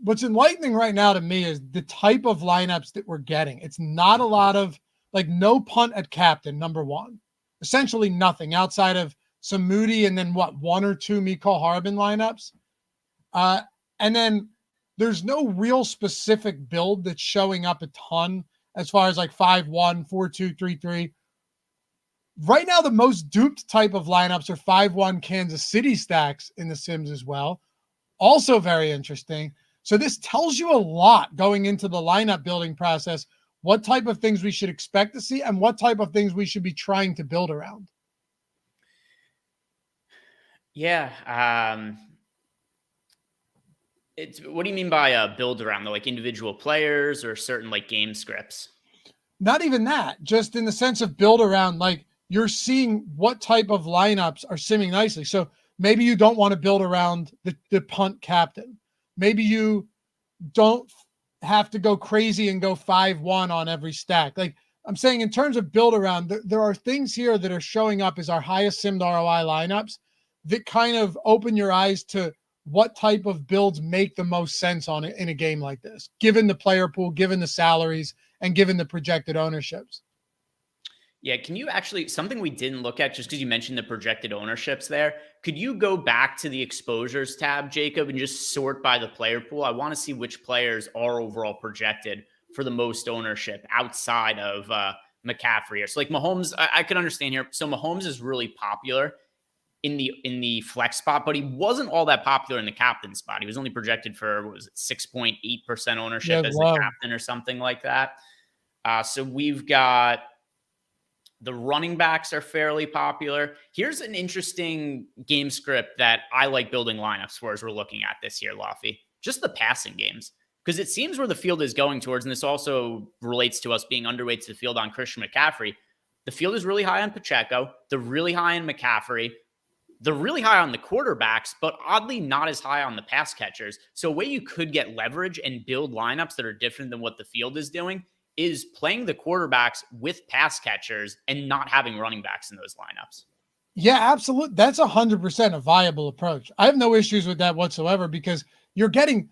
A: What's enlightening right now to me is the type of lineups that we're getting. It's not a lot of no punt at captain, number one. Essentially nothing outside of some Moody and then one or two Mecole Hardman lineups. And then there's no real specific build that's showing up a ton as far as 5-1, 4-2, 3-3. Right now, the most duped type of lineups are 5-1 Kansas City stacks in the Sims as well. Also very interesting. So this tells you a lot going into the lineup building process, what type of things we should expect to see and what type of things we should be trying to build around.
B: Yeah. What do you mean by build around though? Individual players or certain game scripts?
A: Not even that, just in the sense of build around, you're seeing what type of lineups are simming nicely. So maybe you don't want to build around the punt captain. Maybe you don't have to go crazy and go 5-1 on every stack. I'm saying in terms of build around, there are things here that are showing up as our highest simmed ROI lineups that kind of open your eyes to what type of builds make the most sense in a game like this, given the player pool, given the salaries, and given the projected ownerships.
B: Yeah, can you actually, something we didn't look at just because you mentioned the projected ownerships there, could you go back to the exposures tab, Jacob, and just sort by the player pool? I want to see which players are overall projected for the most ownership outside of McCaffrey. So Mahomes, I could understand here. So Mahomes is really popular in the flex spot, but he wasn't all that popular in the captain spot. He was only projected for, what was it, 6.8% ownership as the captain or something like that. So we've got the running backs are fairly popular. Here's an interesting game script that I like building lineups for as we're looking at this year, Laffy. Just the passing games. Because it seems where the field is going towards, and this also relates to us being underweight to the field on Christian McCaffrey. The field is really high on Pacheco. They're really high on McCaffrey. They're really high on the quarterbacks, but oddly not as high on the pass catchers. So a way you could get leverage and build lineups that are different than what the field is doing is playing the quarterbacks with pass catchers and not having running backs in those lineups.
A: Yeah, absolutely. That's 100% a viable approach. I have no issues with that whatsoever because you're getting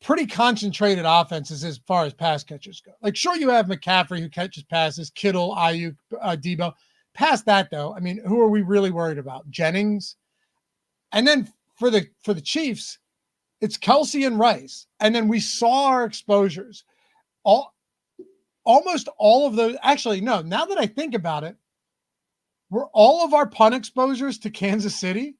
A: pretty concentrated offenses as far as pass catchers go. Sure, you have McCaffrey who catches passes, Kittle, Ayuk, Debo. Past that, though, I mean, who are we really worried about? Jennings. And then for the Chiefs, it's Kelsey and Rice. And then we saw our exposures. Almost all of those. Actually, no, now that I think about it, were all of our punt exposures to Kansas City?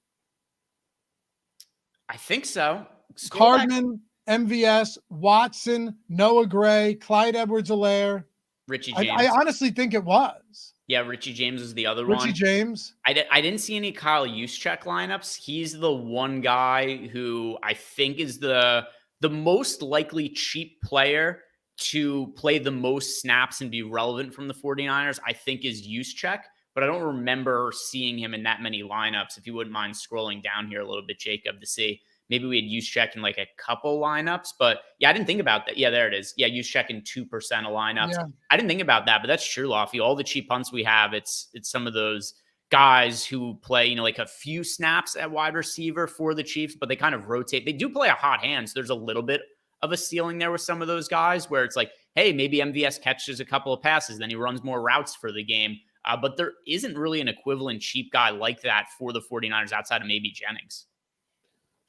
B: I think so.
A: Hardman, MVS, Watson, Noah Gray, Clyde Edwards-Helaire.
B: Richie James.
A: I honestly think it was.
B: Yeah, Richie James is the other one.
A: Richie James.
B: I didn't see any Kyle Juszczyk lineups. He's the one guy who I think is the most likely cheap player to play the most snaps and be relevant from the 49ers, I think is Juszczyk, but I don't remember seeing him in that many lineups. If you wouldn't mind scrolling down here a little bit, Jacob, to see. Maybe we had Juszczyk in a couple lineups, but yeah, I didn't think about that. Yeah, there it is. Yeah, Juszczyk in 2% of lineups. Yeah. I didn't think about that, but that's true, Laffy. All the cheap punts we have, it's some of those guys who play, a few snaps at wide receiver for the Chiefs, but they kind of rotate. They do play a hot hand, so there's a little bit of a ceiling there with some of those guys where it's hey, maybe MVS catches a couple of passes, then he runs more routes for the game. But there isn't really an equivalent cheap guy like that for the 49ers outside of maybe Jennings.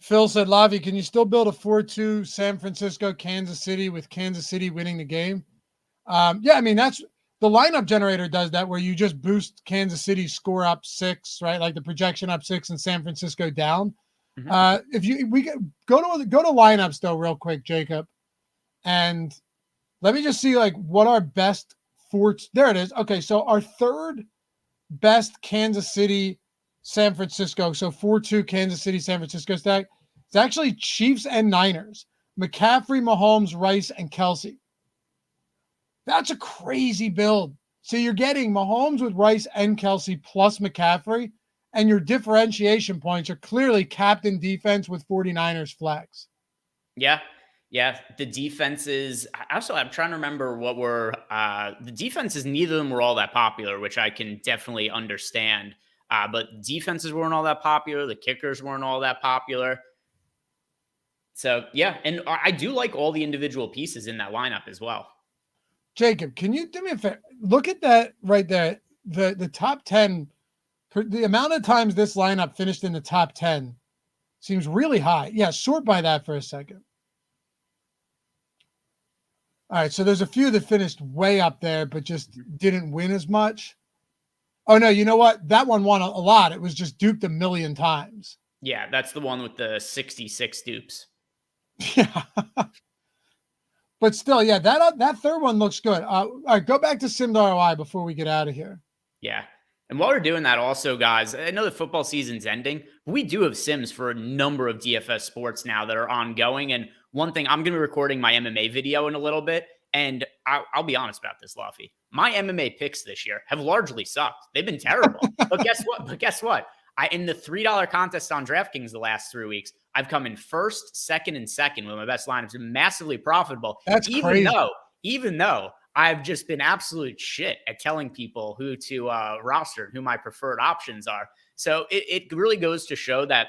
A: Phil said, Lavi, can you still build a 4-2 San Francisco, Kansas City with Kansas City winning the game? Yeah, I mean, that's the lineup generator does that where you just boost Kansas City score up 6, right? The projection up 6 and San Francisco down. Mm-hmm. We go to lineups though, real quick, Jacob, and let me just see what our best there it is. Okay, so our third best Kansas City, San Francisco, so 4-2 Kansas City, San Francisco stack. It's actually Chiefs and Niners, McCaffrey, Mahomes, Rice, and Kelsey. That's a crazy build. So you're getting Mahomes with Rice and Kelsey plus McCaffrey, and your differentiation points are clearly captain defense with 49ers flex.
B: Yeah, Yeah, the defenses. Also, I'm trying to remember what were the defenses. Neither of them were all that popular, which I can definitely understand. But defenses weren't all that popular. The kickers weren't all that popular. So yeah, and I do like all the individual pieces in that lineup as well.
A: Jacob, can you do me a favor? Look at that right there. The top 10, the amount of times this lineup finished in the top 10 seems really high. Yeah, sort by that for a second. All right, so there's a few that finished way up there, but just didn't win as much. Oh, no, you know what? That one won a lot. It was just duped a million times.
B: Yeah, that's the one with the 66 dupes.
A: Yeah. But still, yeah, that third one looks good. All right, go back to Sim.ROI before we get out of here.
B: Yeah. And while we're doing that also, guys, I know the football season's ending, but we do have sims for a number of DFS sports now that are ongoing. And one thing, I'm going to be recording my MMA video in a little bit. And I'll be honest about this, Luffy. My MMA picks this year have largely sucked. They've been terrible. But guess what? In the $3 contest on DraftKings the last 3 weeks, I've come in first, second, and second with my best lineups. Been massively profitable.
A: That's crazy.
B: Even though I've just been absolute shit at telling people who to roster, who my preferred options are. So it really goes to show that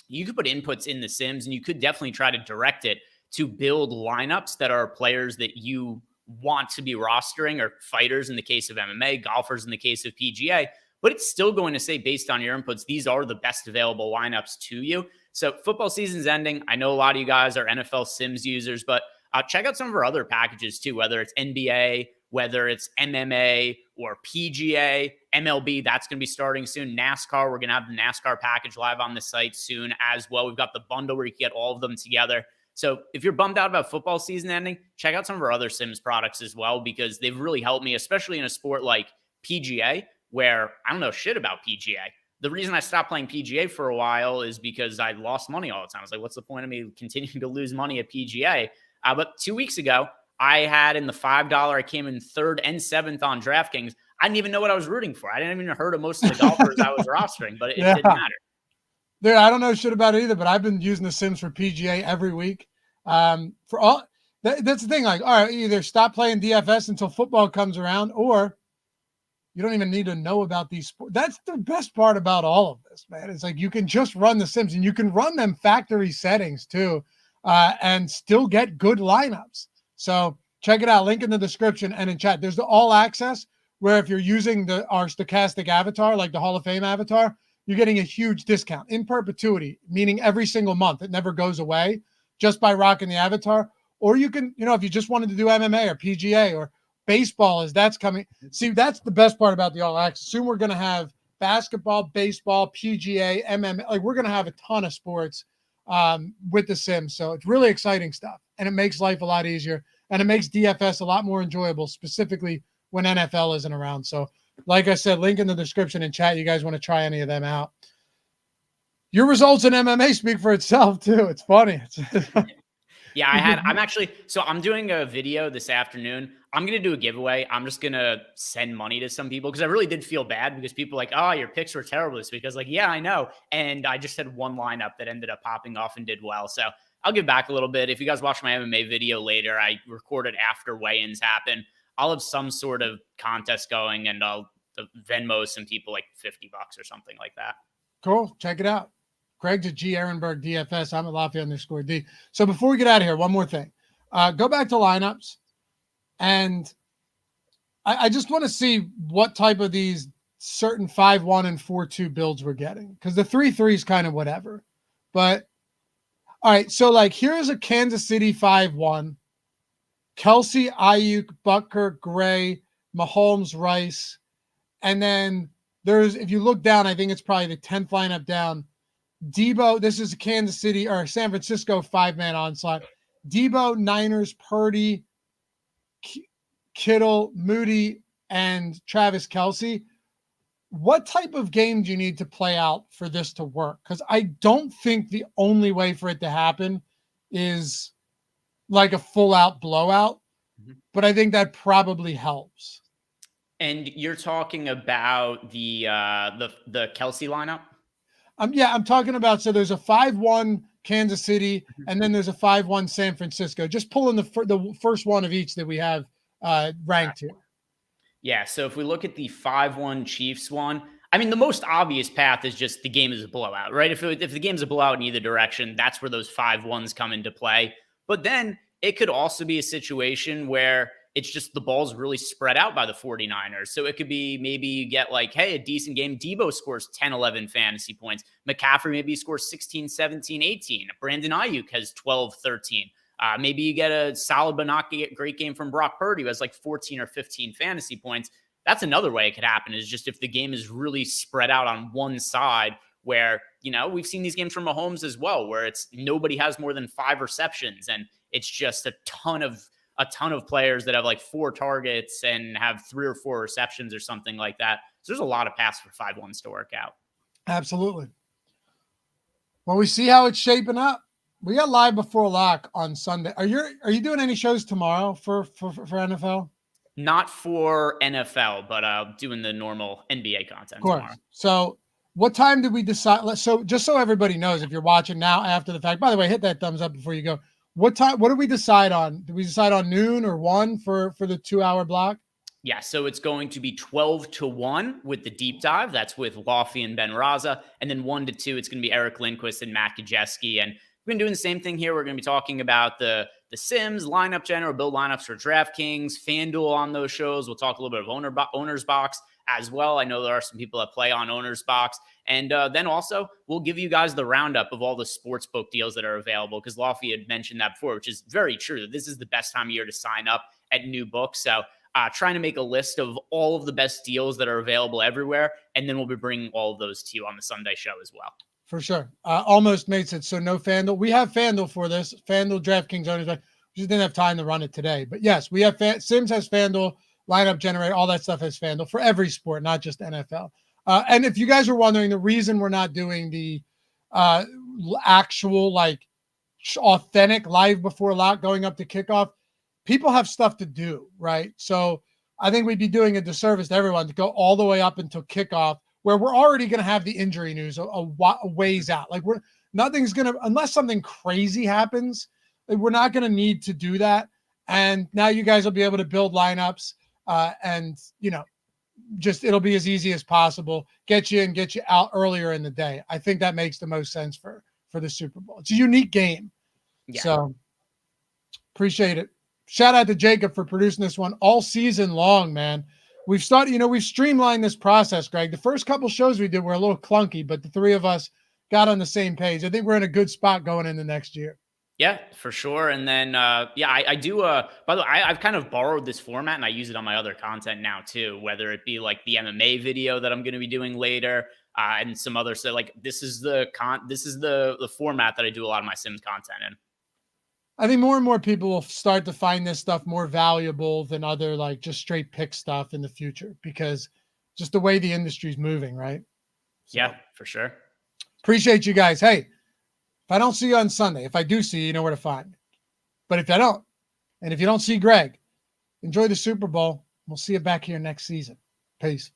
B: you could put inputs in the Sims and you could definitely try to direct it to build lineups that are players that you want to be rostering, or fighters in the case of MMA, golfers in the case of PGA. But it's still going to say, based on your inputs, these are the best available lineups to you. So football season's ending. I know a lot of you guys are NFL Sims users, but check out some of our other packages too, whether it's NBA, whether it's MMA or PGA, MLB, that's going to be starting soon. NASCAR, we're going to have the NASCAR package live on the site soon as well. We've got the bundle where you can get all of them together. So if you're bummed out about football season ending, check out some of our other Sims products as well, because they've really helped me, especially in a sport like PGA, where I don't know shit about PGA. The reason I stopped playing PGA for a while is because I lost money all the time. I was like, what's the point of me continuing to lose money at PGA? But 2 weeks ago, I had in the $5, I came in third and seventh on DraftKings. I didn't even know what I was rooting for. I didn't even heard of most of the golfers I was rostering, but it didn't matter.
A: Dude, I don't know shit about it either, but I've been using the Sims for PGA every week. For all that's the thing. Like, all right, either stop playing DFS until football comes around, or you don't even need to know about these sports. That's the best part about all of this, man. It's like you can just run the Sims, and you can run them factory settings too, and still get good lineups. So check it out. Link in the description and in chat. There's the all access, where if you're using our Stokastic avatar, like the Hall of Fame avatar, you're getting a huge discount in perpetuity, meaning every single month. It never goes away just by rocking the avatar. Or you can, if you just wanted to do MMA or PGA or baseball, as that's coming. See, that's the best part about the all access. Soon we're going to have basketball, baseball, PGA, MMA. Like, we're going to have a ton of sports with the Sims. So it's really exciting stuff. And it makes life a lot easier. And it makes DFS a lot more enjoyable, specifically when NFL isn't around. So like I said, link in the description and chat. You guys want to try any of them out. Your results in MMA speak for itself too. It's funny.
B: Yeah, I'm doing a video this afternoon. I'm going to do a giveaway. I'm just going to send money to some people, because I really did feel bad, because people like, oh, your picks were terrible this week. I was like, yeah, I know. And I just had one lineup that ended up popping off and did well. So I'll give back a little bit. If you guys watch my MMA video later, I recorded after weigh-ins happen. I'll have some sort of contest going, and I'll Venmo some people like $50 or something like that.
A: Cool. Check it out. Greg's at G Ehrenberg DFS. I'm at Lafayette_D. So before we get out of here, one more thing. Go back to lineups, and I just want to see what type of these certain 5-1 and 4-2 builds we're getting, because the 3-3 is kind of whatever. But all right, so like here's a Kansas City 5-1. Kelsey, Ayuk, Butker, Gray, Mahomes, Rice. And then there's, if you look down, I think it's probably the 10th lineup down. Debo, this is a Kansas City or San Francisco 5-man onslaught. Debo, Niners, Purdy, Kittle, Moody, and Travis Kelsey. What type of game do you need to play out for this to work? Because I don't think the only way for it to happen is like a full-out blowout, but I think that probably helps.
B: And you're talking about the Kelsey lineup?
A: Yeah, I'm talking about, so there's a 5-1 Kansas City, and then there's a 5-1 San Francisco. Just pulling the first one of each that we have ranked here.
B: Yeah, so if we look at the 5-1 Chiefs one, I mean, the most obvious path is just the game is a blowout, right? If the game's a blowout in either direction, that's where those 5-1s come into play. But then it could also be a situation where it's just the ball's really spread out by the 49ers. So it could be maybe you get like, hey, a decent game. Debo scores 10, 11 fantasy points. McCaffrey maybe scores 16, 17, 18. Brandon Ayuk has 12, 13. Maybe you get a solid but not great game from Brock Purdy, who has like 14 or 15 fantasy points. That's another way it could happen, is just if the game is really spread out on one side, where, you know, we've seen these games from Mahomes as well, where it's nobody has more than 5 receptions and it's just a ton of players that have like 4 targets and have 3 or 4 receptions or something like that. So there's a lot of paths for 5-1s to work out.
A: Absolutely. Well, we see how it's shaping up. We got live before lock on Sunday. Are you doing any shows tomorrow for NFL?
B: Not for NFL, but doing the normal NBA content
A: of course.
B: Tomorrow.
A: So what time did we decide? So just so everybody knows, if you're watching now after the fact, by the way, hit that thumbs up before you go. What did we decide on? Did we decide on noon or 1 for the 2-hour block?
B: Yeah, so it's going to be 12 to 1 with the deep dive. That's with Lofty and Ben Raza. And then 1 to 2, it's going to be Eric Lindquist and Matt Kajeski. And we've been doing the same thing here. We're going to be talking about the Sims, lineup general, build lineups for DraftKings, FanDuel on those shows. We'll talk a little bit of Owner's Box as well. I know there are some people that play on Owner's Box. And then also, we'll give you guys the roundup of all the sportsbook deals that are available, because Lofty had mentioned that before, which is very true, that this is the best time of year to sign up at new books. So trying to make a list of all of the best deals that are available everywhere, and then we'll be bringing all of those to you on the Sunday show as well.
A: For sure. Almost made sense. So no FanDuel. We have FanDuel for this. FanDuel, DraftKings, Owners. We just didn't have time to run it today. But yes, we have Sims has FanDuel, lineup generator, all that stuff has FanDuel for every sport, not just NFL. And if you guys are wondering, the reason we're not doing the actual, like, authentic live before lock going up to kickoff, people have stuff to do, right? So I think we'd be doing a disservice to everyone to go all the way up until kickoff, where we're already going to have the injury news a ways out. Like, nothing's going to, unless something crazy happens, we're not going to need to do that. And now you guys will be able to build lineups and, you know, just, it'll be as easy as possible. Get you in, get you out earlier in the day. I think that makes the most sense for the Super Bowl. It's a unique game. Yeah. So appreciate it. Shout out to Jacob for producing this one all season long, man. We've streamlined this process, Greg. The first couple shows we did were a little clunky, but the three of us got on the same page. I think we're in a good spot going into next year.
B: Yeah, for sure. And then, I do, by the way, I've kind of borrowed this format and I use it on my other content now too, whether it be like the MMA video that I'm going to be doing later and some other stuff. Like, this is the format that I do a lot of my Sims content in.
A: I think more and more people will start to find this stuff more valuable than other, like, just straight pick stuff in the future, because just the way the industry's moving, right? So,
B: yeah, for sure.
A: Appreciate you guys. Hey, if I don't see you on Sunday, if I do see you, you know where to find me. But if I don't, and if you don't see Greg, enjoy the Super Bowl. We'll see you back here next season. Peace.